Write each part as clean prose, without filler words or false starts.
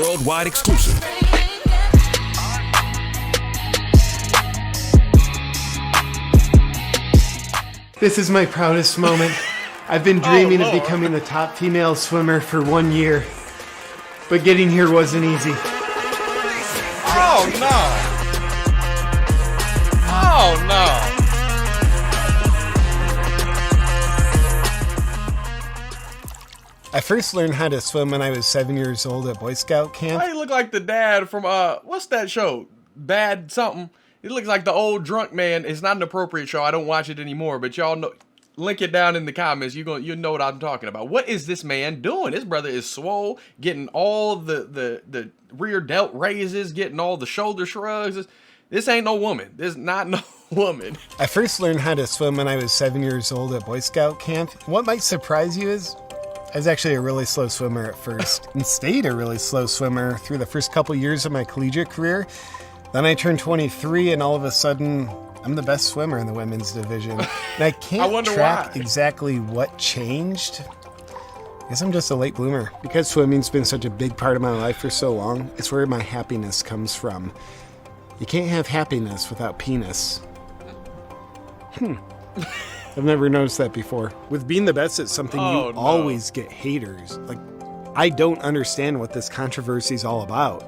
worldwide exclusive. This is my proudest moment. I've been dreaming of becoming the top female swimmer for 1 year, but getting here wasn't easy. Oh no! Oh no! I first learned how to swim when I was 7 years old at Boy Scout camp. Why you look like the dad from what's that show? Bad something. It looks like the old drunk man. It's not an appropriate show. I don't watch it anymore, but y'all know. Link it down in the comments. You know what I'm talking about. What is this man doing? His brother is swole, getting all the rear delt raises, getting all the shoulder shrugs. This ain't no woman. This is not no woman. I first learned how to swim when I was 7 years old at Boy Scout camp. What might surprise you is I was actually a really slow swimmer at first and stayed a really slow swimmer through the first couple years of my collegiate career. Then I turned 23 and all of a sudden I'm the best swimmer in the women's division. And I can't track exactly what changed. I guess I'm just a late bloomer. Because swimming's been such a big part of my life for so long, it's where my happiness comes from. You can't have happiness without penis. I've never noticed that before. With being the best at something, you always get haters. Like, I don't understand what this controversy is all about.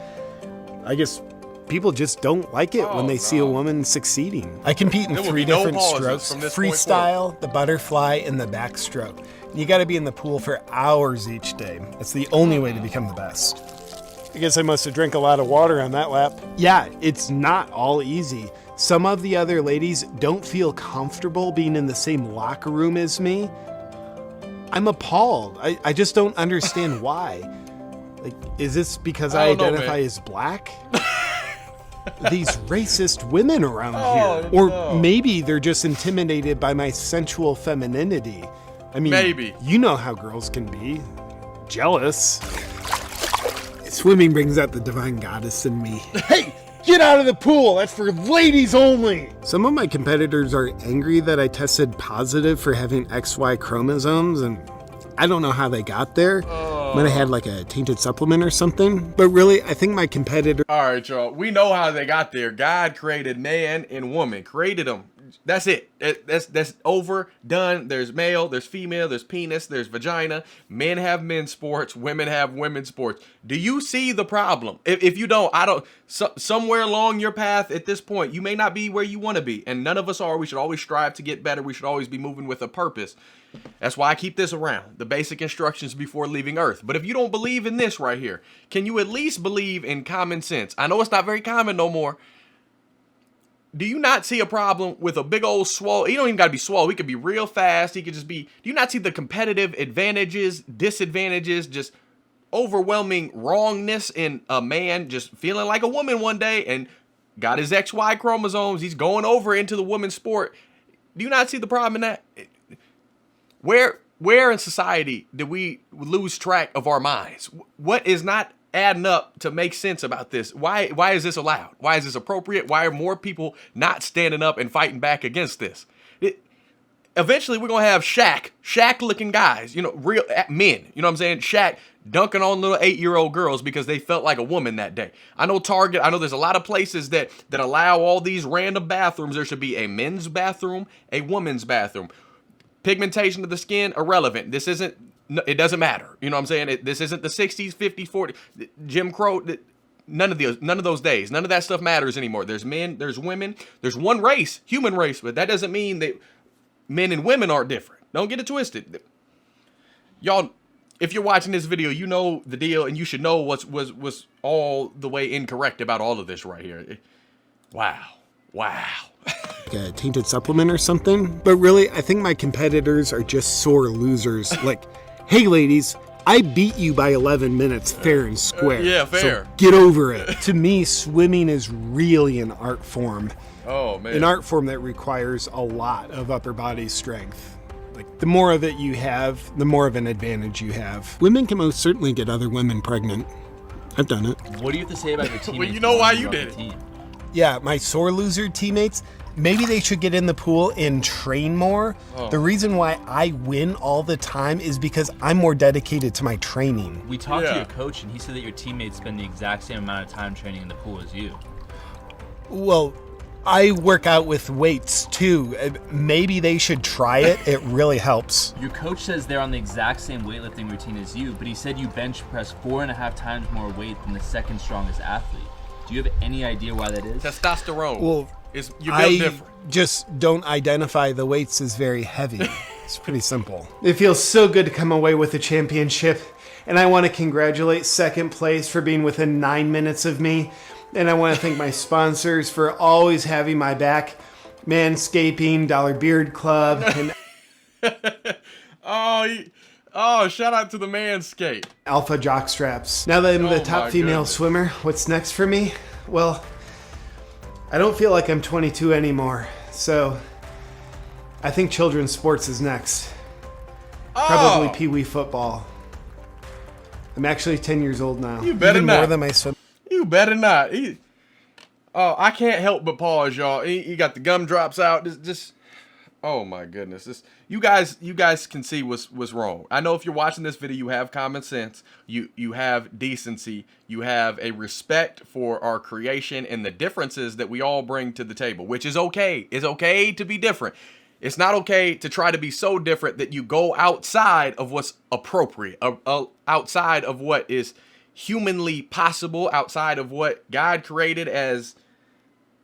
I guess people just don't like it when they see a woman succeeding. I compete in 3 different strokes: freestyle, the butterfly, and the backstroke. You gotta be in the pool for hours each day. That's the only way to become the best. I guess I must have drank a lot of water on that lap. Yeah, it's not all easy. Some of the other ladies don't feel comfortable being in the same locker room as me. I'm appalled. I just don't understand why. Like, is this because I identify as black? These racist women around here. Or maybe they're just intimidated by my sensual femininity. I mean, maybe. You know how girls can be. Jealous. Swimming brings out the divine goddess in me. Hey, get out of the pool. That's for ladies only. Some of my competitors are angry that I tested positive for having XY chromosomes, and I don't know how they got there. Might have had like a tainted supplement or something. But really, I think my competitor... All right, y'all. We know how they got there. God created man and woman. Created them. That's it. That's over, done. There's male, there's female, there's penis, there's vagina. Men have men's sports. Women have women's sports. Do you see the problem? If you don't, I don't. Somewhere along your path at this point, you may not be where you want to be. And none of us are. We should always strive to get better. We should always be moving with a purpose. That's why I keep this around. The basic instructions before leaving Earth. But if you don't believe in this right here, can you at least believe in common sense? I know it's not very common no more. Do you not see a problem with a big old swole? He don't even got to be swole. He could be real fast. He could just be... Do you not see the competitive advantages, disadvantages, just overwhelming wrongness in a man just feeling like a woman one day and got his XY chromosomes? He's going over into the women's sport. Do you not see the problem in that? Where in society did we lose track of our minds? What is not adding up to make sense about this? Why is this allowed? Why is this appropriate? Why are more people not standing up and fighting back against this? Eventually, we're going to have Shaq-looking guys, real men. You know what I'm saying? Shaq dunking on little 8-year-old girls because they felt like a woman that day. I know Target, I know there's a lot of places that allow all these random bathrooms. There should be a men's bathroom, a woman's bathroom. Pigmentation of the skin, irrelevant. This isn't... It doesn't matter. You know what I'm saying? This isn't the 60s, 50s, 40s, Jim Crow. None of those days. None of that stuff matters anymore. There's men, there's women, there's one race, human race, but that doesn't mean that men and women are different. Don't get it twisted. Y'all, if you're watching this video, you know the deal, and you should know what's all the way incorrect about all of this right here. Wow. A tainted supplement or something. But really, I think my competitors are just sore losers. Like, hey ladies, I beat you by 11 minutes fair and square. Yeah, fair. So get over it. To me, swimming is really an art form. Oh, man. An art form that requires a lot of upper body strength. Like, the more of it you have, the more of an advantage you have. Women can most certainly get other women pregnant. I've done it. What do you have to say about your teammates? Well, you know why you did it. Yeah, my sore loser teammates, maybe they should get in the pool and train more. The reason why I win all the time is because I'm more dedicated to my training. We talked to your coach, and he said that your teammates spend the exact same amount of time training in the pool as you. Well, I work out with weights too. Maybe they should try it. It really helps. Your coach says they're on the exact same weightlifting routine as you, but he said you bench press 4.5 times more weight than the second strongest athlete. Do you have any idea why that is? Testosterone. Well, you're built different. Just don't identify the weights as very heavy. It's pretty simple. It feels so good to come away with a championship, and I want to congratulate second place for being within 9 minutes of me, and I want to thank my sponsors for always having my back, Manscaping, Dollar Beard Club, and Oh, shout out to the Manscaped. Alpha Jock Straps. Now that I'm the top female swimmer, what's next for me? Well, I don't feel like I'm 22 anymore, so I think children's sports is next. Probably Pee Wee football. I'm actually 10 years old now. You better Even not. More than my swim. You better not. I can't help but pause, y'all. He got the gumdrops out. Oh my goodness. You guys can see what's wrong. I know if you're watching this video, you have common sense. You have decency. You have a respect for our creation and the differences that we all bring to the table, which is okay. It's okay to be different. It's not okay to try to be so different that you go outside of what's appropriate, outside of what is humanly possible, outside of what God created as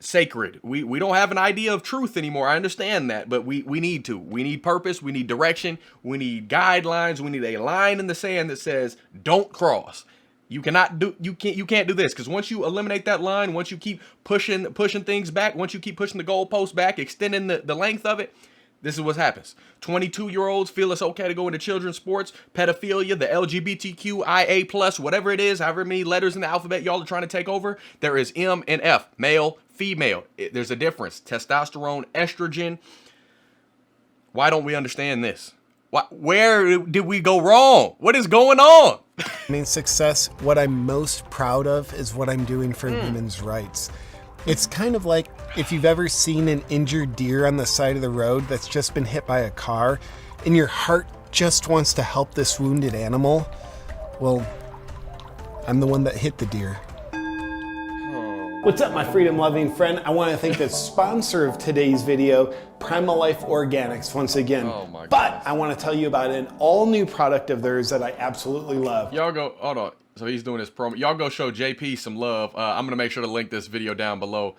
sacred. We don't have an idea of truth anymore. I understand that, but we need to. We need purpose. We need direction. We need guidelines. We need a line in the sand that says, don't cross. You can't do this, because once you eliminate that line, once you keep pushing things back, once you keep pushing the goalpost back, extending the length of it, this is what happens. 22-year-olds feel it's okay to go into children's sports, pedophilia, the LGBTQIA+, whatever it is, however many letters in the alphabet y'all are trying to take over. There is M and F, male, female. There's a difference. Testosterone, estrogen. Why don't we understand this? Where did we go wrong? What is going on? I mean, success, what I'm most proud of is what I'm doing for women's rights. It's kind of like if you've ever seen an injured deer on the side of the road that's just been hit by a car, and your heart just wants to help this wounded animal. Well, I'm the one that hit the deer. What's up, my freedom-loving friend? I want to thank the sponsor of today's video, Primal Life Organics, once again. Oh my goodness. But I want to tell you about an all-new product of theirs that I absolutely love. Y'all go, hold on. So he's doing his promo. Y'all go show JP some love. I'm going to make sure to link this video down below.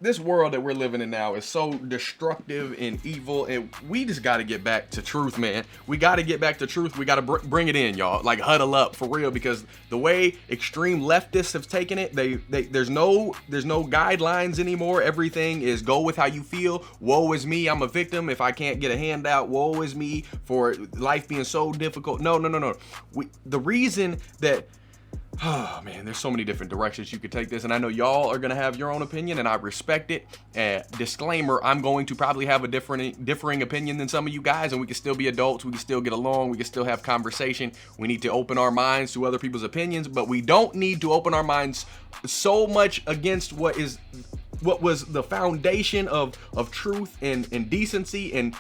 This world that we're living in now is so destructive and evil, and we just got to get back to truth, man. We got to get back to truth. We got to bring it in, y'all. Like, huddle up for real, because the way extreme leftists have taken it, there's no guidelines anymore. Everything is go with how you feel. Woe is me, I'm a victim. If I can't get a handout, woe is me for life being so difficult. No. The reason that, oh man, there's so many different directions you could take this, and I know y'all are gonna have your own opinion, and I respect it. Disclaimer: I'm going to probably have a differing opinion than some of you guys, and we can still be adults. We can still get along. We can still have conversation. We need to open our minds to other people's opinions, but we don't need to open our minds so much against what was the foundation of truth and decency, and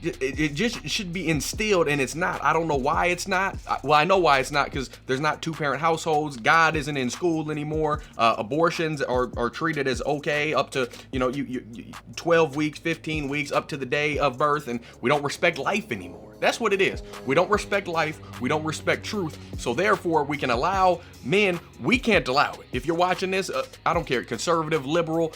it just should be instilled, and it's not. I don't know why it's not. Well, I know why it's not, because there's not two-parent households. God isn't in school anymore. Abortions are treated as okay up to, you 12 weeks, 15 weeks, up to the day of birth, and we don't respect life anymore. That's what it is. We don't respect life. We don't respect truth. So therefore, we can allow men. We can't allow it. If you're watching this, I don't care, conservative, liberal,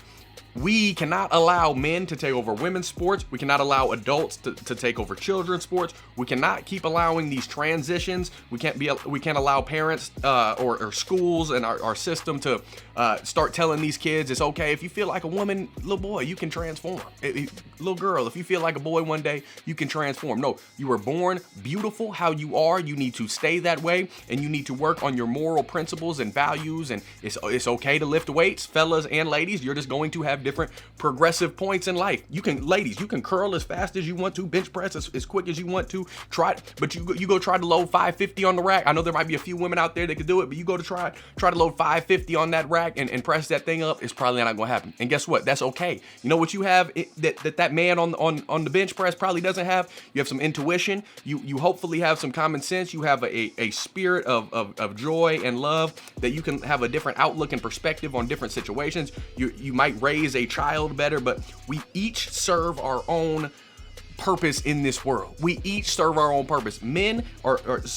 we cannot allow men to take over women's sports. We cannot allow adults to take over children's sports. We cannot keep allowing these transitions. We can't allow parents or schools and our system to start telling these kids it's okay. If you feel like a woman, little boy, you can transform. Little girl, if you feel like a boy one day, you can transform. No, you were born beautiful how you are. You need to stay that way, and you need to work on your moral principles and values, and it's okay to lift weights, fellas and ladies. You're just going to have different progressive points in life. Ladies, you can curl as fast as you want to, bench press as quick as you want to, but you go try to load 550 on the rack. I know there might be a few women out there that could do it, but you go to try to load 550 on that rack and press that thing up, it's probably not gonna happen. And guess what? That's okay. You know what you have that man on the bench press probably doesn't have? You have some intuition. You hopefully have some common sense. You have a spirit of joy and love that you can have a different outlook and perspective on different situations. You might raise a child better, but we each serve our own purpose in this world. We each serve our own purpose. Men there's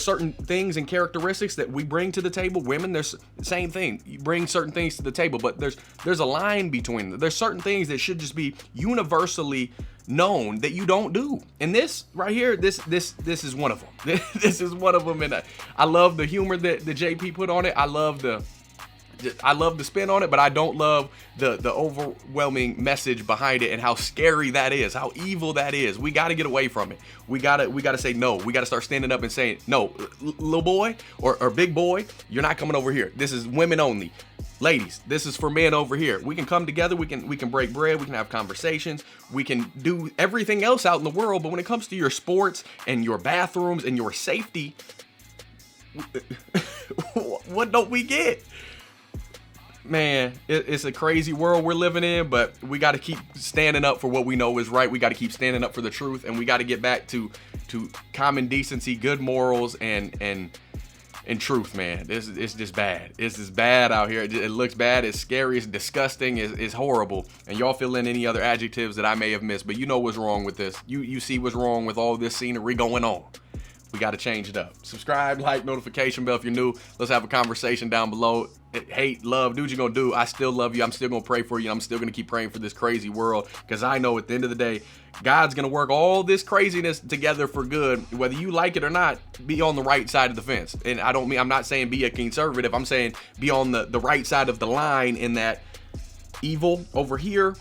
certain things and characteristics that we bring to the table. Women, there's the same thing. You bring certain things to the table, but there's a line between them. There's certain things that should just be universally known that you don't do. And this right here, this is one of them. This is one of them, and I love the humor that the JP put on it. I love the spin on it, but I don't love the overwhelming message behind it and how scary that is, how evil that is. We got to get away from it. We got to say no. We got to start standing up and saying, no, little boy or big boy, you're not coming over here. This is women only. Ladies, this is for men over here. We can come together. We can break bread. We can have conversations. We can do everything else out in the world. But when it comes to your sports and your bathrooms and your safety, what don't we get? Man, it's a crazy world we're living in, but we got to keep standing up for what we know is right. We got to keep standing up for the truth, and we got to get back to common decency, good morals, and truth, man. It's just bad. It's just bad out here. It looks bad. It's scary. It's disgusting. It's horrible. And y'all fill in any other adjectives that I may have missed, but you know what's wrong with this. You see what's wrong with all this scenery going on. We got to change it up. Subscribe, like, notification bell if you're new. Let's have a conversation down below. Hate, love, do what you're going to do. I still love you. I'm still going to pray for you. I'm still going to keep praying for this crazy world, because I know at the end of the day, God's going to work all this craziness together for good. Whether you like it or not, be on the right side of the fence. And I'm not saying be a conservative. I'm saying be on the right side of the line, in that evil over here,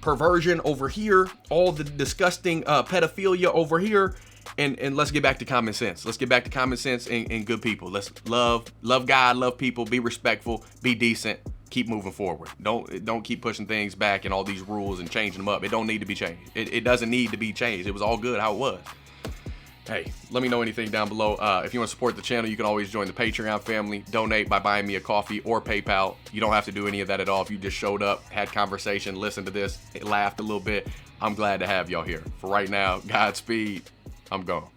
perversion over here, all the disgusting pedophilia over here. And let's get back to common sense. Let's get back to common sense and good people. Let's love God, love people, be respectful, be decent, keep moving forward. Don't keep pushing things back and all these rules and changing them up. It don't need to be changed. It doesn't need to be changed. It was all good how it was. Hey, let me know anything down below. If you want to support the channel, you can always join the Patreon family. Donate by buying me a coffee or PayPal. You don't have to do any of that at all. If you just showed up, had conversation, listened to this, laughed a little bit, I'm glad to have y'all here. For right now, Godspeed. I'm gone.